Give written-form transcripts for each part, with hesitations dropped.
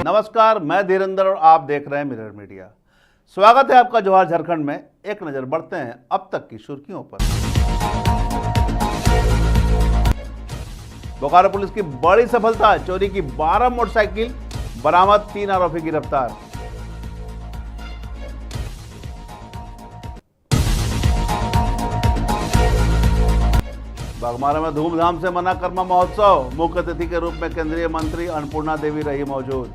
नमस्कार, मैं धीरेंद्र और आप देख रहे हैं मिरर मीडिया। स्वागत है आपका जोहार झारखंड में। एक नजर बढ़ते हैं अब तक की सुर्खियों पर। बोकारो पुलिस की बड़ी सफलता, चोरी की 12 मोटरसाइकिल बरामद, 3 आरोपी गिरफ्तार। बागमारा में धूमधाम से मना कर्मा महोत्सव, मुख्य अतिथि के रूप में केंद्रीय मंत्री अन्नपूर्णा देवी रही मौजूद।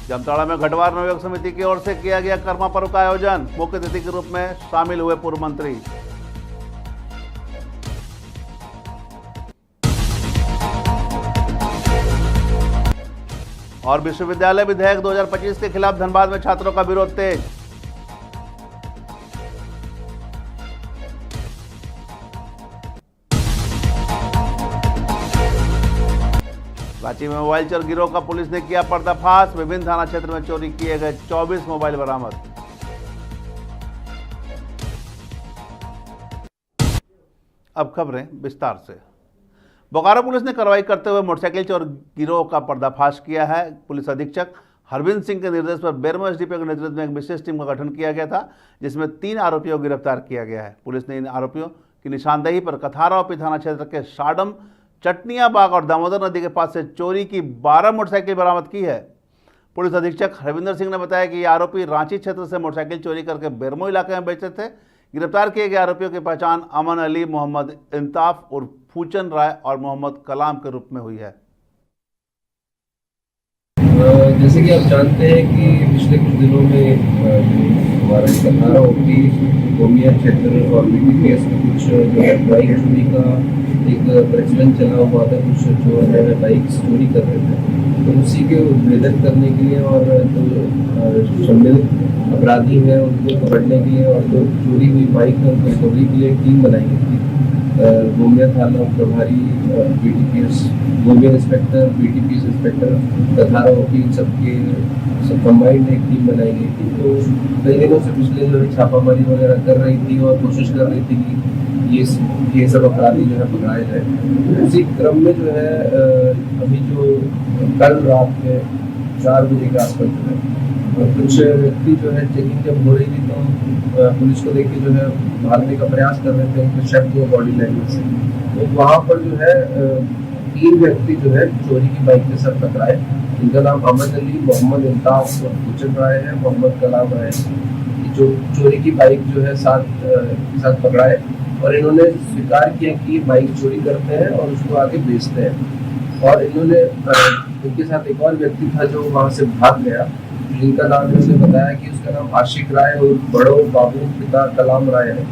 जामताड़ा में घटवार नवयुवक समिति की ओर से किया गया कर्मा पर्व का आयोजन, मुख्य अतिथि के रूप में शामिल हुए पूर्व मंत्री। और विश्वविद्यालय विधेयक 2025 के खिलाफ धनबाद में छात्रों का विरोध तेज। रांची में मोबाइल चोर गिरोह का पुलिस ने किया पर्दाफाश, विभिन्न थाना क्षेत्र में चोरी किए गए 24 मोबाइल बरामद। अब खबरें विस्तार से। बोकारो पुलिस ने कार्रवाई करते हुए मोटरसाइकिल चोर गिरोह का पर्दाफाश किया है। पुलिस अधीक्षक हरविंद सिंह के निर्देश पर बेरमो एसडीपीओ के नेतृत्व में एक विशेष टीम का गठन किया गया था, जिसमें 3 आरोपियों को गिरफ्तार किया गया है। पुलिस ने इन आरोपियों की निशानदेही पर कथारा ओपी थाना क्षेत्र के साडम, चटनिया बाग और दामोदर नदी के पास से चोरी की 12 मोटरसाइकिल बरामद की है। पुलिस अधीक्षक हरविंदर सिंह ने बताया कि ये आरोपी रांची क्षेत्र से मोटरसाइकिल चोरी करके बेरमो इलाके में बेचते थे। गिरफ्तार किए गए आरोपियों की पहचान अमन अली, मोहम्मद इंताफ उर्फ फूचन राय और मोहम्मद कलाम के रूप में हुई है। जैसे कि आप जानते हैं कि पिछले कुछ दिनों में हमारा कथारा ओपी गोमिया क्षेत्र और बीटीपीएस में कुछ जो है बाइक चोरी का एक प्रचलन चला हुआ था। कुछ जो है बाइक चोरी कर रहे थे, तो उसी के उद्भेदन करने के लिए और जो सम्मिलित अपराधी हैं उनको पकड़ने के लिए और जो चोरी हुई बाइक है उनको रिकवरी के लिए टीम बनाई गई थी। गोमिया थाना प्रभारी, BTPS Gomia inspector, BTPS inspector, Kathara OP, सब कंबाइंड एक टीम बनाई गई थी। तो कई दिनों से पिछले जो है छापामारी वगैरह कर रही थी और कोशिश कर रही थी कि ये सब अपराधी जो है पकड़ाए जाए। उसी क्रम में जो है अभी जो कल रात में 4 बजे के आसपास जो है कुछ व्यक्ति जो है चेकिंग जब हो रही थी तो पुलिस को देख के जो है भागने का प्रयास कर रहे थे, उनके शब्द और बॉडी लैंग्वेज से। तो वहाँ पर जो है 3 व्यक्ति जो है चोरी की बाइक के साथ टकराए। इनका नाम अमन अली, मोहम्मद इंताफ और फूचन राय है, मोहम्मद कलाम राय। जो चोरी की बाइक जो है के साथ पकड़ाए और इन्होंने स्वीकार किया कि बाइक चोरी करते हैं और उसको आगे बेचते हैं। और इन्होंने इनके साथ एक और व्यक्ति था जो वहाँ से भाग गया, जिनका नाम इन्होंने बताया कि उसका नाम आशिक राय और बड़ो बाबू पिता कलाम राय है,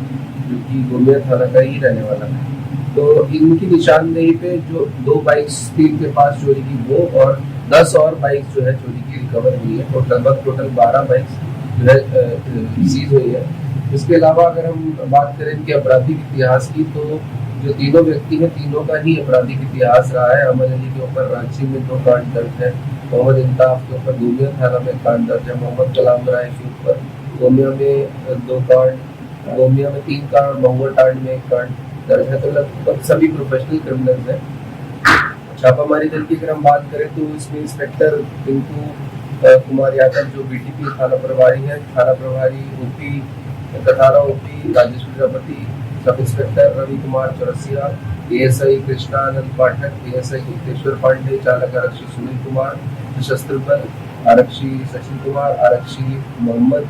जो कि गोमिया थाना का ही रहने वाला है। तो इनकी निशानदेही पे जो 2 बाइक्स थी इनके पास चोरी की, वो और 10 और बाइक जो है चोरी की रिकवर हुई है। टोटल 12 बाइक्स जो है सीज हुई है। इसके अलावा अगर हम बात करें इनके आपराधिक इतिहास की, तो जो तीनों व्यक्ति हैं तीनों का ही आपराधिक इतिहास रहा है। अमन अली के ऊपर रांची में 2 कांड दर्ज है, मोहम्मद इंताफ के ऊपर गोमिया थाना में कांड दर्ज है, मोहम्मद कलाम राय के ऊपर गोमिया में 2 कांड, गोमिया में 3 कांड, महुआ टांड में 1 कांड दर्ज है। तो लगभग सभी प्रोफेशनल क्रिमिनल्स हैं। छापामारी दल की अगर हम बात करें तो इसमें इंस्पेक्टर पिंकू कुमार यादव जो बीटीपी थाना प्रभारी है, थाना प्रभारी OP Kathara OP Rajesh Prajapati, sub inspector Ravi Kumar Chaurasia, ASI Krishnanand Pathak, ASI Gupteshwar Pandey, चालक आरक्षी सुनील कुमार, सशस्त्र बल आरक्षी सचिन कुमार, आरक्षी मोहम्मद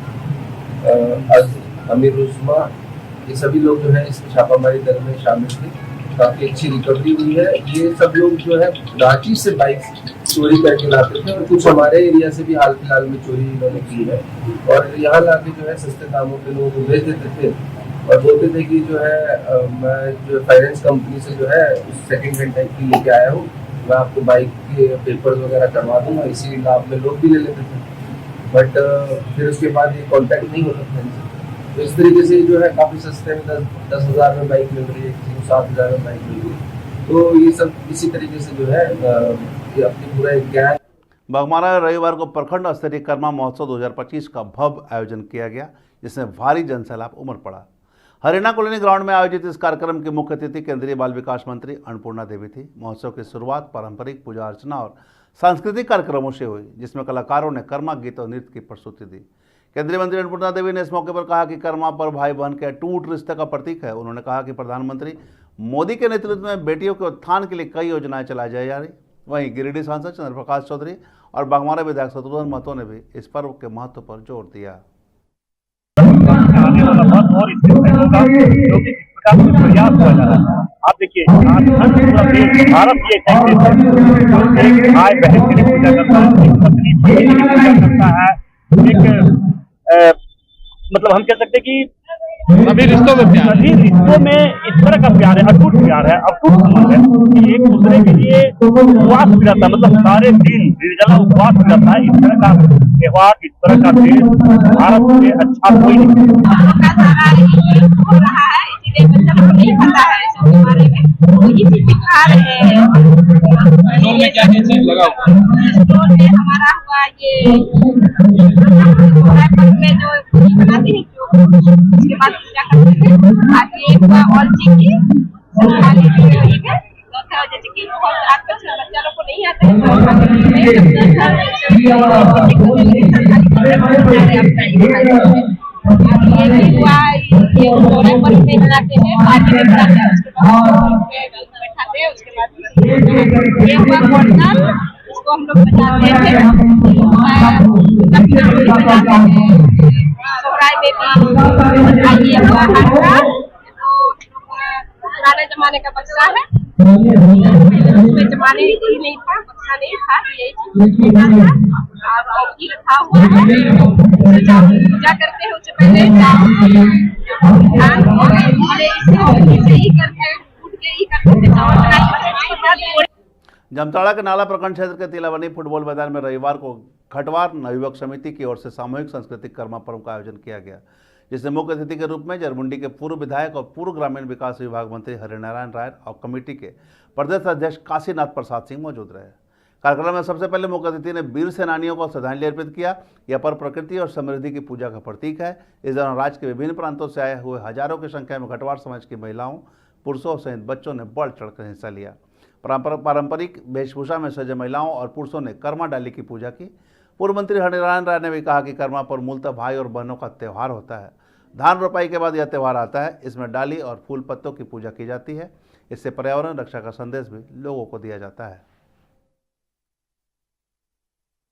अमीर उस्मा, ये सभी लोग जो है इस छापामारी दल में शामिल थे। काफी अच्छी रिकवरी हुई है। ये सब लोग जो है रांची से बाइक चोरी करके लाते थे और कुछ हमारे एरिया से भी हाल फिलहाल में चोरी इन्होंने की है और यहाँ लाके जो है सस्ते दामों पे लोगों को बेच देते थे और बोलते थे कि जो है मैं जो फाइनेंस कंपनी से जो है सेकंड हैंड टाइप की लेके आया हूँ, मैं आपको बाइक के पेपर्स वगैरह करवा दूंगा, इसी लाभ में लोग भी ले लेते थे। बट फिर उसके बाद ये कॉन्टैक्ट नहीं होता था इनसे। तो इस तरीके से जो है काफ़ी सस्ते में 10,000 में बाइक मिल रही है, किसी को 7,000 में बाइक मिल रही है। तो ये सब इसी तरीके से जो है ये अपनी पूरा एक गैंग। बागमारा में रविवार को प्रखंड स्तरीय कर्मा महोत्सव 2025 का भव्य आयोजन किया गया, जिसमें भारी जनसैलाब उमड़ पड़ा। हरियाणा कॉलोनी ग्राउंड में आयोजित इस कार्यक्रम की मुख्य अतिथि केंद्रीय बाल विकास मंत्री अन्नपूर्णा देवी थी। महोत्सव की शुरुआत पारंपरिक पूजा अर्चना और सांस्कृतिक कार्यक्रमों से हुई, जिसमें कलाकारों ने कर्मा गीत और नृत्य की प्रस्तुति दी। केंद्रीय मंत्री अन्नपूर्णा देवी ने इस मौके पर कहा कि कर्मा पर भाई बहन के अटूट रिश्ते का प्रतीक है। उन्होंने कहा कि प्रधानमंत्री मोदी के नेतृत्व में बेटियों के उत्थान के लिए कई योजनाएं चलाई जा रही। वहीं गिरिडीह सांसद चंद्रप्रकाश चौधरी और बाघमारा विधायक शत्रुघ्न महतो ने भी इस पर्व के महत्व पर जोर दिया। और इससे होगा जो कि इस प्रकार से प्रयास किया जा रहा है। आप देखिए आज पूरा देश भारत ये एक एक भाई बहन के लिए पूजा करता है, एक पत्नी पति के लिए पूजा करता है, एक मतलब हम कह सकते हैं कि सभी रिश्तों में प्यार, सभी रिश्तों में इस तरह का प्यार है, अटूट प्यार है, अटूट संबंध है कि एक दूसरे के लिए उपवास भी रहता है, मतलब सारे दिन निर्जला उपवास भी रहता है। इस तरह का त्योहार, इस तरह का देश भारत से अच्छा कोई नहीं हो रहा है। इसीलिए बच्चा लोग नहीं पता है इसके बारे में, तो ये चीज दिखा रहे हैं। में क्या चीज लगा स्टोर में हमारा हुआ ये में जो बनाते हैं, उसके बाद पूजा करते हैं। आज ये हुआ और जी की जैसे कि बहुत आजकल बच्चा लोग को नहीं आता है। ये हुआ ये पर में बनाते हैं, पार्टी में बनाते हैं, बैठाते हैं। उसके बाद ये हुआ कोटल, उसको हम लोग बजाते हैं। सोहराय में भी ये हुआ हारसा, पुराने जमाने का बक्सा है, उसमें जमाने ही नहीं था, बक्सा नहीं था, यही और घी रखा हुआ है। पूजा करते हैं उससे पहले जामताड़ा के नाला प्रखंड क्षेत्र के तिलावनी फुटबॉल मैदान में रविवार को खटवार नवयुवक समिति की ओर से सामूहिक सांस्कृतिक कर्मा पर्व का आयोजन किया गया, जिसमें मुख्य अतिथि के रूप में जरमुंडी के पूर्व विधायक और पूर्व ग्रामीण विकास विभाग मंत्री हरिनारायण राय और कमेटी के प्रदेश अध्यक्ष काशीनाथ प्रसाद सिंह मौजूद रहे। कार्यक्रम में सबसे पहले मुख्य अतिथि ने वीर सेनानियों को श्रद्धांजलि अर्पित किया। यह पर्व प्रकृति और समृद्धि की पूजा का प्रतीक है। इस दौरान राज्य के विभिन्न प्रांतों से आए हुए हजारों की संख्या में घटवार समाज की महिलाओं, पुरुषों सहित बच्चों ने बढ़ चढ़कर हिस्सा लिया। पारंपरिक वेशभूषा में सजे महिलाओं और पुरुषों ने कर्मा डाली की पूजा की। पूर्व मंत्री हरिनारायण राय ने भी कहा कि कर्मा पर्व मूलतः भाई और बहनों का त्यौहार होता है। धान रोपाई के बाद यह त्यौहार आता है। इसमें डाली और फूल पत्तों की पूजा की जाती है। इससे पर्यावरण रक्षा का संदेश भी लोगों को दिया जाता है।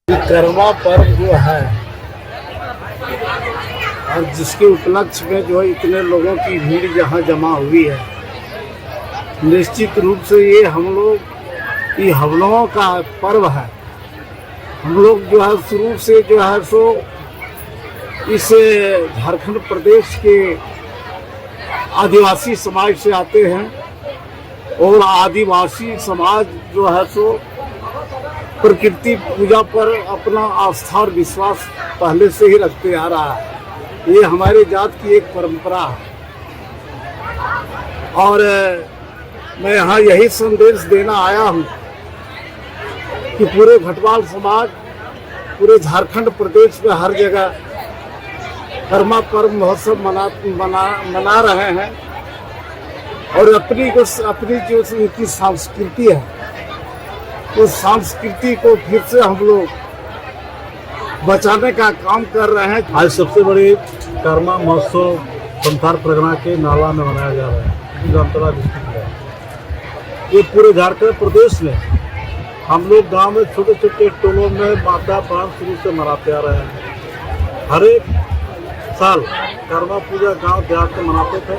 कर्मा पर्व जो है और जिसके उपलक्ष्य में जो है इतने लोगों की भीड़ यहाँ जमा हुई है, निश्चित रूप से ये हम लोगों का पर्व है। हम लोग जो है शुरू से जो है सो इस झारखंड प्रदेश के आदिवासी समाज से आते हैं और आदिवासी समाज जो है सो प्रकृति पूजा पर अपना आस्था और विश्वास पहले से ही रखते आ रहा है। ये हमारे जात की एक परंपरा है और मैं यहाँ यही संदेश देना आया हूँ कि पूरे घटवाल समाज पूरे झारखंड प्रदेश में हर जगह कर्मा पर्व महोत्सव मना रहे हैं और अपनी जो उनकी संस्कृति है उस संस्कृति को फिर से हम लोग बचाने का काम कर रहे हैं। आज सबसे बड़ी कर्मा महोत्सव संथाल परगना के नाला में मनाया जा रहा है। जामताड़ा डिस्ट्रिक्ट में ये पूरे झारखंड प्रदेश में हम लोग गांव में छोटे छोटे टोलों में माता पान शुरू से मनाते आ रहे हैं। हर एक साल कर्मा पूजा गांव देहात में मनाते थे।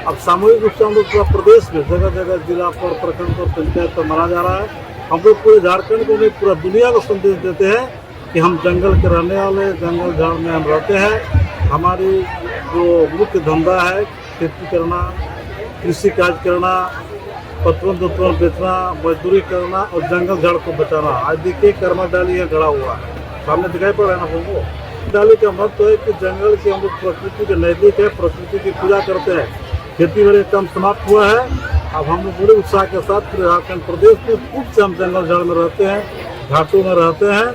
अब सामूहिक रूप से हम लोग पूरा प्रदेश में जगह जगह जिला पर प्रखंड पर पंचायत पर मनाया जा रहा है। हम लोग पूरे झारखंड को नहीं पूरा दुनिया को संदेश देते हैं कि हम जंगल के रहने वाले, जंगल झाड़ में हम रहते हैं। हमारी जो मुख्य धंधा है खेती करना, कृषि कार्य करना, पत्तवन दुत्वन बेचना, मजदूरी करना और जंगल झाड़ को बचाना। आज देखिए कर्मा डाली है गड़ा हुआ है, सामने दिखाई पड़ रहा है ना हमको। डाली का महत्व है कि जंगल के हम लोग प्रकृति के नजदीक है, प्रकृति की पूजा करते हैं। खेती बड़े कम समाप्त हुआ है। अब हम लोग बड़े उत्साह के साथ पूरे झारखंड प्रदेश में खूब से हम जंगल झाड़ में रहते हैं, घाटों में रहते हैं।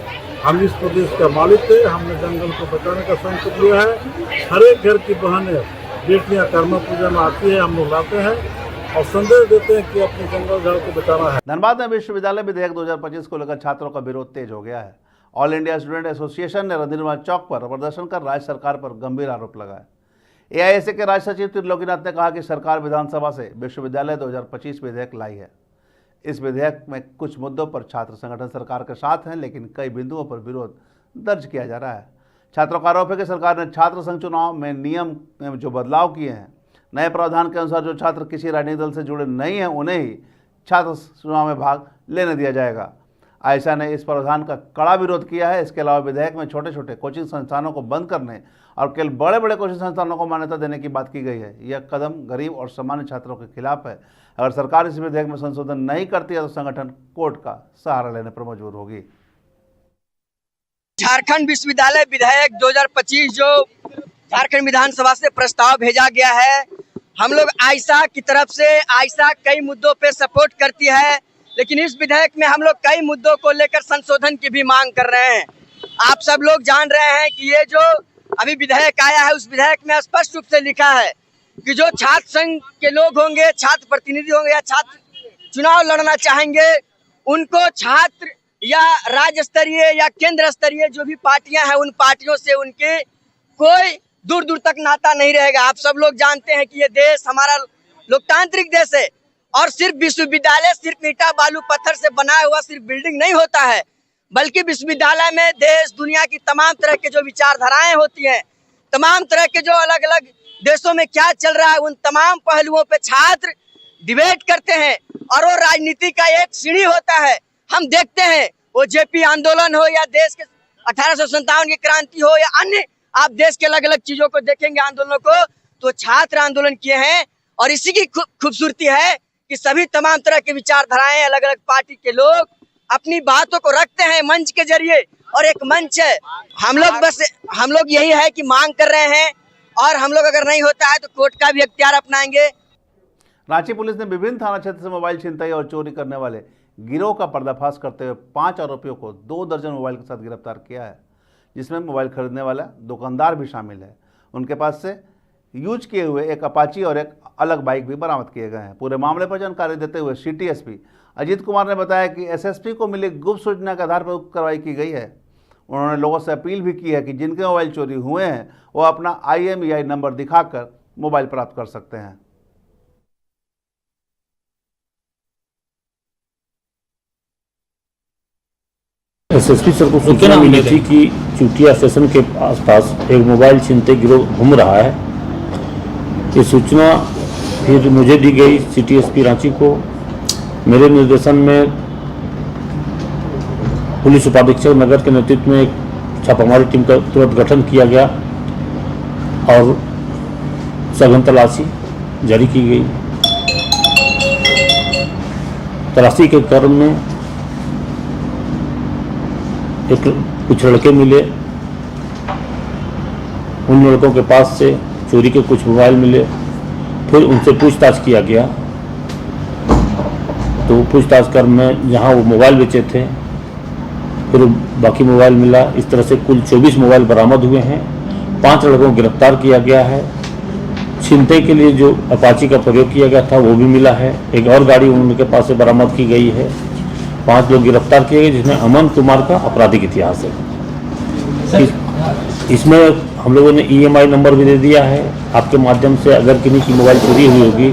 हम इस प्रदेश का मालिक थे। हमने जंगल को बचाने का संकल्प लिया है। हर एक घर की बहनें बेटियां कर्म पूजन आती है, हम लोग लाते हैं और संदेश देते हैं कि अपने जंगल झाड़ को बचाना है। धनबाद में विश्वविद्यालय विधेयक 2025 को लेकर छात्रों का विरोध तेज हो गया है। ऑल इंडिया स्टूडेंट एसोसिएशन ने रंधीरवाल चौक पर प्रदर्शन कर राज्य सरकार पर गंभीर आरोप लगाया। एआईएसए के राज्य सचिव त्रिलोकीनाथ ने कहा कि सरकार विधानसभा से विश्वविद्यालय 2025 विधेयक लाई है। इस विधेयक में कुछ मुद्दों पर छात्र संगठन सरकार के साथ हैं, लेकिन कई बिंदुओं पर विरोध दर्ज किया जा रहा है। छात्रों का आरोप है कि सरकार ने छात्र संघ चुनाव में नियम में जो बदलाव किए हैं, नए प्रावधान के अनुसार जो छात्र किसी राजनीतिक दल से जुड़े नहीं हैं उन्हें ही छात्र चुनाव में भाग लेने दिया जाएगा। आयशा ने इस प्रावधान का कड़ा विरोध किया है। इसके अलावा विधेयक में छोटे छोटे कोचिंग संस्थानों को बंद करने और केवल बड़े बड़े कोचिंग संस्थानों को मान्यता देने की बात की गई है। यह कदम गरीब और सामान्य छात्रों के खिलाफ है। अगर सरकार इस विधेयक में संशोधन नहीं करती है तो संगठन कोर्ट का सहारा लेने पर मजबूर होगी। झारखंड विश्वविद्यालय विधेयक 2025 जो झारखंड विधानसभा से प्रस्ताव भेजा गया है, हम लोग आयशा की तरफ से आयशा कई मुद्दों पे सपोर्ट करती है, लेकिन इस विधेयक में हम लोग कई मुद्दों को लेकर संशोधन की भी मांग कर रहे हैं। आप सब लोग जान रहे हैं कि ये जो अभी विधेयक आया है, उस विधेयक में स्पष्ट रूप से लिखा है कि जो छात्र संघ के लोग होंगे, छात्र प्रतिनिधि होंगे या छात्र चुनाव लड़ना चाहेंगे, उनको छात्र या राज्य स्तरीय या केंद्र स्तरीय जो भी पार्टियां हैं, उन पार्टियों से उनके कोई दूर दूर तक नाता नहीं रहेगा। आप सब लोग जानते हैं कि ये देश हमारा लोकतांत्रिक देश है और सिर्फ विश्वविद्यालय सिर्फ ईंटा बालू पत्थर से बनाया हुआ सिर्फ बिल्डिंग नहीं होता है, बल्कि विश्वविद्यालय में देश दुनिया की तमाम तरह के जो विचारधाराएं होती हैं, तमाम तरह के जो अलग अलग देशों में क्या चल रहा है, उन तमाम पहलुओं पे छात्र डिबेट करते हैं और वो राजनीति का एक सीढ़ी होता है। हम देखते हैं वो जेपी आंदोलन हो या देश के 1857 की क्रांति हो या अन्य आप देश के अलग अलग चीजों को देखेंगे आंदोलनों को, तो छात्र आंदोलन किए हैं। और इसी की खूबसूरती है कि सभी तमाम तरह की विचारधाराएं अलग अलग पार्टी के लोग अपनी बातों को रखते हैं मंच के जरिए, और एक मंच है। हम लोग यही है कि मांग कर रहे हैं, और हम लोग अगर नहीं होता है तो कोर्ट का भी अख्तियार अपनाएंगे। रांची पुलिस ने विभिन्न थाना क्षेत्र से मोबाइल छिनतई और चोरी करने वाले गिरोह का पर्दाफाश करते हुए 5 आरोपियों को 2 दर्जन मोबाइल के साथ गिरफ्तार किया है, जिसमें मोबाइल खरीदने वाला दुकानदार भी शामिल है। उनके पास से यूज किए हुए एक अपाची और एक अलग बाइक भी बरामद किए गए हैं। पूरे मामले पर जानकारी देते हुए सिटी एसपी अजीत कुमार ने बताया कि एसएसपी को मिली गुप्त सूचना के आधार पर कार्रवाई की गई है। उन्होंने लोगों से अपील भी की है कि जिनके मोबाइल चोरी हुए हैं वो अपना IMEI नंबर दिखाकर मोबाइल प्राप्त कर सकते हैं। एसएसपी सर को सूचना मिली थी कि चुटिया स्टेशन के आसपास एक मोबाइल छीनते गिरोह घूम रहा है। ये सूचना फिर मुझे दी गई सिटी एसपी रांची को। मेरे निर्देशन में पुलिस उपाधीक्षक नगर के नेतृत्व में एक छापामारी टीम का तुरंत गठन किया गया और सघन तलाशी जारी की गई। तलाशी के क्रम में कुछ लड़के मिले। उन लड़कों के पास से चोरी के कुछ मोबाइल मिले। फिर उनसे पूछताछ किया गया, तो पूछताछ क्रम में जहां वो मोबाइल बेचे थे फिर बाकी मोबाइल मिला। इस तरह से कुल 24 मोबाइल बरामद हुए हैं। 5 लड़कों को गिरफ्तार किया गया है। छिनते के लिए जो अपाची का प्रयोग किया गया था वो भी मिला है। एक और गाड़ी उनके पास से बरामद की गई है। 5 लोग गिरफ्तार किए गए, जिसमें अमन कुमार का आपराधिक इतिहास है। इसमें हम लोगों ने EMI नंबर भी दे दिया है। आपके माध्यम से अगर किसी की मोबाइल चोरी हुई होगी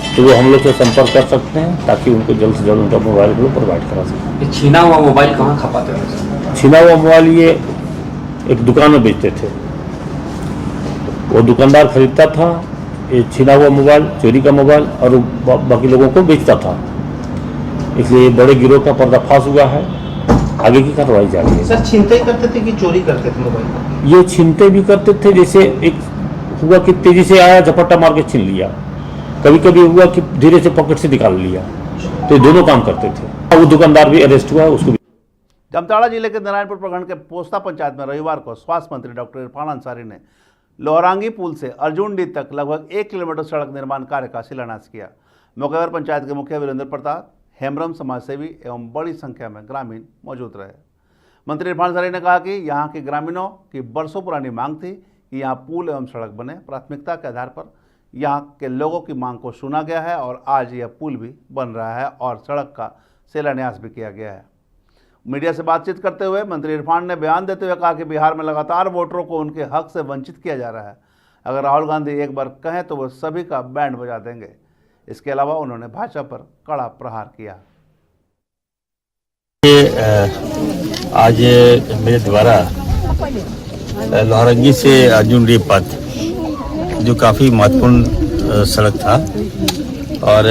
तो वो हम लोग से संपर्क कर सकते हैं, ताकि उनको जल्द से जल्द उनका मोबाइल को प्रोवाइड करा सकें। छीना हुआ मोबाइल कहाँ खपाते हैं? छीना हुआ मोबाइल ये एक दुकान में बेचते थे। वो दुकानदार खरीदता था ये छीना हुआ मोबाइल, चोरी का मोबाइल, और बाकी लोगों को बेचता था। इसलिए बड़े गिरोह का पर्दाफाश हुआ है। आगे की कार्रवाई जारी है। सर छीनते करते थे कि चोरी करते थे मोबाइल? ये छीनते भी करते थे। जैसे एक हुआ कि तेजी से आया, झपट्टा मार के छीन लिया। कभी कभी हुआ कि धीरे से पॉकेट से निकाल लिया। तो ये दोनों काम करते थे। वो दुकानदार भी अरेस्ट हुआ, उसको भी। जामताड़ा जिले के नारायणपुर प्रखंड के पोस्ता पंचायत में रविवार को स्वास्थ्य मंत्री डॉक्टर इरफान अंसारी ने लोहरांगी पुल से अर्जुनडी तक लगभग 1 किलोमीटर सड़क निर्माण कार्य का शिलान्यास किया। मौके पर पंचायत के मुखिया वीरेंद्र प्रताप, हेमरम समाजसेवी एवं बड़ी संख्या में ग्रामीण मौजूद रहे। मंत्री इरफान अंसारी ने कहा कि यहाँ के ग्रामीणों की बरसों पुरानी मांग थी कि यहाँ पुल एवं सड़क बने। प्राथमिकता के आधार पर यहाँ के लोगों की मांग को सुना गया है और आज यह पुल भी बन रहा है और सड़क का शिलान्यास भी किया गया है। मीडिया से बातचीत करते हुए मंत्री इरफान ने बयान देते हुए कहा कि बिहार में लगातार वोटरों को उनके हक से वंचित किया जा रहा है। अगर राहुल गांधी एक बार कहें तो वो सभी का बैंड बजा देंगे। इसके अलावा उन्होंने भाजपा पर कड़ा प्रहार किया। आज मेरे द्वारा लोहारंगी से अर्जुनडीह पथ जो काफ़ी महत्वपूर्ण सड़क था और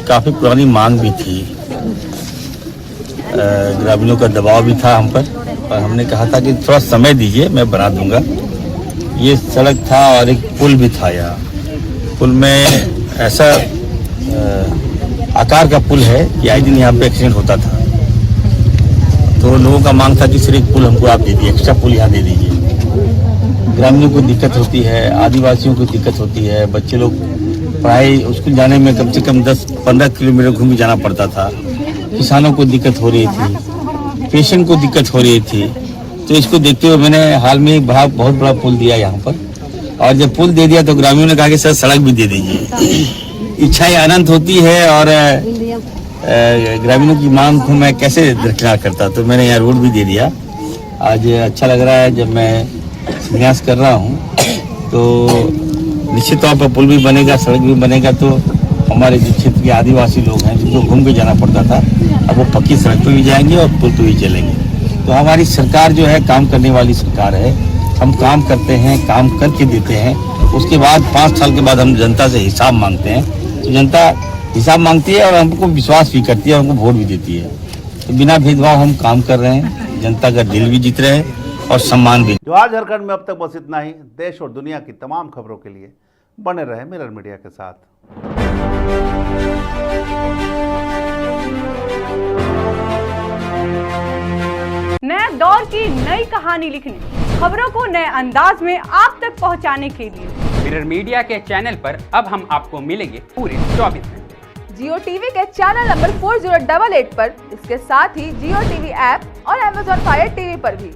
काफ़ी पुरानी मांग भी थी, ग्रामीणों का दबाव भी था हम पर और हमने कहा था कि थोड़ा समय दीजिए, मैं बना दूंगा। ये सड़क था और एक पुल भी था। यहाँ पुल में ऐसा आकार का पुल है कि आए दिन यहाँ पे एक्सीडेंट होता था, तो लोगों का मांग था कि सिर्फ एक पुल हमको आप दे दीजिए, एक्स्ट्रा पुल यहाँ दे दीजिए। ग्रामीणों को दिक्कत होती है, आदिवासियों को दिक्कत होती है, बच्चे लोग पढ़ाई स्कूल जाने में कम से कम 10-15 किलोमीटर घूम के जाना पड़ता था। किसानों को दिक्कत हो रही थी, पेशेंट को दिक्कत हो रही थी। तो इसको देखते हुए मैंने हाल में बहुत बड़ा पुल दिया यहाँ पर, और जब पुल दे दिया तो ग्रामीणों ने कहा कि सर सड़क भी दे दीजिए। इच्छाएं अनंत होती है और ग्रामीणों की मांग को मैं कैसे दरकिनार करता, तो मैंने यहाँ रोड भी दे दिया। आज अच्छा लग रहा है जब मैं संन्यास कर रहा हूँ, तो निश्चित तौर पर पुल भी बनेगा, सड़क भी बनेगा। तो हमारे जो क्षेत्र के आदिवासी लोग हैं जिनको घूम के जाना पड़ता था, अब वो पक्की सड़क पे भी जाएंगे और पुल पे भी चलेंगे। तो हमारी सरकार जो है काम करने वाली सरकार है। हम काम करते हैं, काम करके देते हैं, उसके बाद 5 साल के बाद हम जनता से हिसाब मांगते हैं। तो जनता हिसाब मांगती है और हमको विश्वास भी करती है, हमको वोट भी देती है। तो बिना भेदभाव हम काम कर रहे हैं, जनता का दिल भी जीत रहे हैं और सम्मान भी। जवाहर झारखंड में अब तक बस इतना ही। देश और दुनिया की तमाम खबरों के लिए बने रहे मिरर मीडिया के साथ। नए दौर की नई कहानी लिखने, खबरों को नए अंदाज में आप तक पहुंचाने के लिए मिरर मीडिया के चैनल पर अब हम आपको मिलेंगे पूरे 24 घंटे। जियो टीवी के चैनल नंबर 4088 पर, इसके साथ ही जियो टीवी ऐप और Amazon Fire TV पर भी।